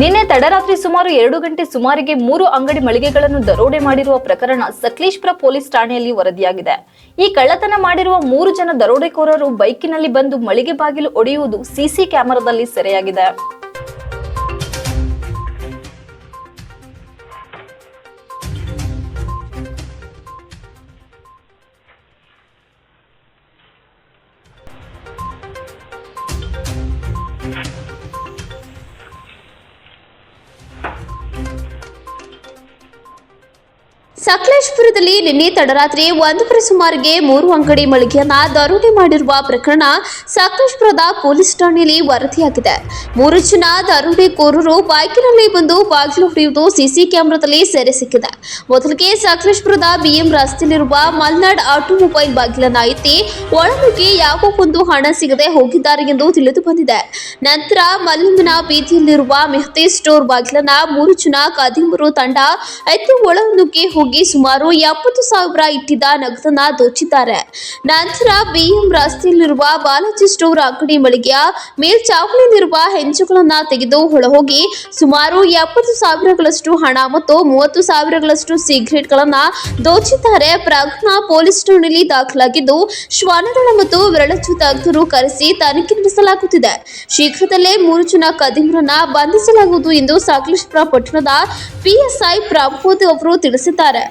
ನಿನ್ನೆ ತಡರಾತ್ರಿ ಸುಮಾರು 2 ಗಂಟೆ ಸುಮಾರಿಗೆ 3 ಅಂಗಡಿ ಮಳಿಗೆಗಳನ್ನು ದರೋಡೆ ಮಾಡಿರುವ ಪ್ರಕರಣ ಸಕಲೇಶಪುರ ಪೊಲೀಸ್ ಠಾಣೆಯಲ್ಲಿ ವರದಿಯಾಗಿದೆ. ಈ ಕಳ್ಳತನ ಮಾಡಿರುವ 3 ಜನ ದರೋಡೆಕೋರರು ಬೈಕಿನಲ್ಲಿ ಬಂದು ಮಳಿಗೆ ಬಾಗಿಲು ಒಡೆಯುವುದು ಸಿಸಿ ಕ್ಯಾಮೆರಾದಲ್ಲಿ ಸೆರೆಯಾಗಿದೆ. ಸಕಲೇಶಪುರದಲ್ಲಿ ನಿನ್ನೆ ತಡರಾತ್ರಿ 1 ಸುಮಾರಿಗೆ 3 ಅಂಗಡಿ ಮಳಿಗೆಯನ್ನ ದರೋಡೆ ಮಾಡಿರುವ ಪ್ರಕರಣ ಸಕಲೇಶಪುರದ ಪೊಲೀಸ್ ಠಾಣೆಯಲ್ಲಿ ವರದಿಯಾಗಿದೆ. 3 ಜನ ದರೋಡೆಕೋರರು ಬೈಕಿನಲ್ಲಿ ಬಂದು ಬಾಗಿಲು ಹೊಡೆಯುವುದು ಸಿಸಿ ಕ್ಯಾಮೆರಾದಲ್ಲಿ ಸೆರೆ ಸಿಕ್ಕಿದೆ. ಮೊದಲಿಗೆ ಸಕಲೇಶಪುರದ ಬಿಎಂ ರಸ್ತೆಯಲ್ಲಿರುವ ಮಲ್ನಾಡ್ ಆಟೋಮೊಬೈಲ್ ಬಾಗಿಲನ್ನ ಎತ್ತಿ ಒಳನುಗ್ಗಿ ಯಾವ ಒಂದು ಹಣ ಸಿಗದೆ ಹೋಗಿದ್ದಾರೆ ಎಂದು ತಿಳಿದು ಬಂದಿದೆ. ನಂತರ ಮಲ್ಲಮ್ಮನ ಬೀದಿಯಲ್ಲಿರುವ ಮೆಹತೆ ಸ್ಟೋರ್ ಬಾಗಿಲನ್ನ 3 ಜನ ಖದೀಮರು ತಂಡ ಎತ್ತಿ ಒಳನುಗ್ಗಿ ಹೋಗಿ ಸುಮಾರು 70,000 ಇಟ್ಟಿದ್ದ ನಗದನ್ನ ದೋಚಿದ್ದಾರೆ. ನಂತರ ಬಿಎಂ ರಸ್ತೆಯಲ್ಲಿರುವ ಬಾಲಾಜಿ ಸ್ಟೋರ್ ಅಂಗಡಿ ಮಳಿಗೆಯ ಮೇಲ್ಚಾವಣಿಯಲ್ಲಿರುವ ಹೆಂಚುಗಳನ್ನ ತೆಗೆದು ಹೊರಹೋಗಿ ಸುಮಾರು 70,000ಗಳಷ್ಟು ಹಣ ಮತ್ತು 30,000ಗಳಷ್ಟು ಸಿಗರೇಟ್ಗಳನ್ನ ದೋಚಿದ್ದಾರೆ. ಪ್ರಕರಣ ಪೊಲೀಸ್ ಠಾಣೆಯಲ್ಲಿ ದಾಖಲಾಗಿದ್ದು ಶ್ವಾನದಳ ಮತ್ತು ಬೆರಳಚ್ಚು ತಜ್ಞರು ಕರೆಸಿ ತನಿಖೆ ನಡೆಸಲಾಗುತ್ತಿದೆ. ಶೀಘ್ರದಲ್ಲೇ 3 ಜನ ಖದೀಮರನ್ನ ಬಂಧಿಸಲಾಗುವುದು ಎಂದು ಸಕಲೇಶಪುರ ಪಟ್ಟಣದ ಪಿಎಸ್ಐ ಪ್ರಬೋಧ್ ಅವರು ತಿಳಿಸಿದ್ದಾರೆ.